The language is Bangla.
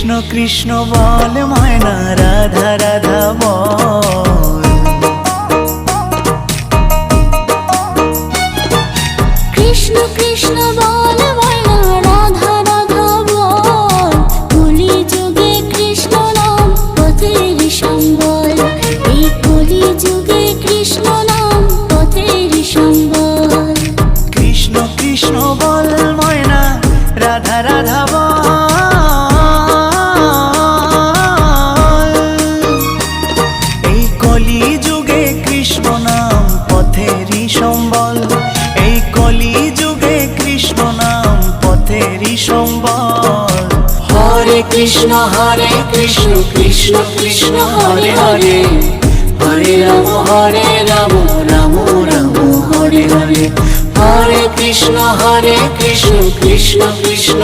কৃষ্ণ কৃষ্ণ বল ময়না রাধা রাধা বল। কৃষ্ণ কৃষ্ণ বল ময়না রাধা রাধা বল। কলি যুগে কৃষ্ণ নাম পথের সম্বল। এই কলি যুগে কৃষ্ণ নাম পথের সম্বল। কৃষ্ণ কৃষ্ণ বল ময়না রাধা রাধা বল। এই কলি যুগে কৃষ্ণ নাম পথেরই সম্বল। এই কলি যুগে কৃষ্ণ নাম পথেরই সম্বল। হরে কৃষ্ণ কৃষ্ণ কৃষ্ণ হরে হরে। হরে রাম রাম রাম হরে হরে। হরে কৃষ্ণ কৃষ্ণ কৃষ্ণ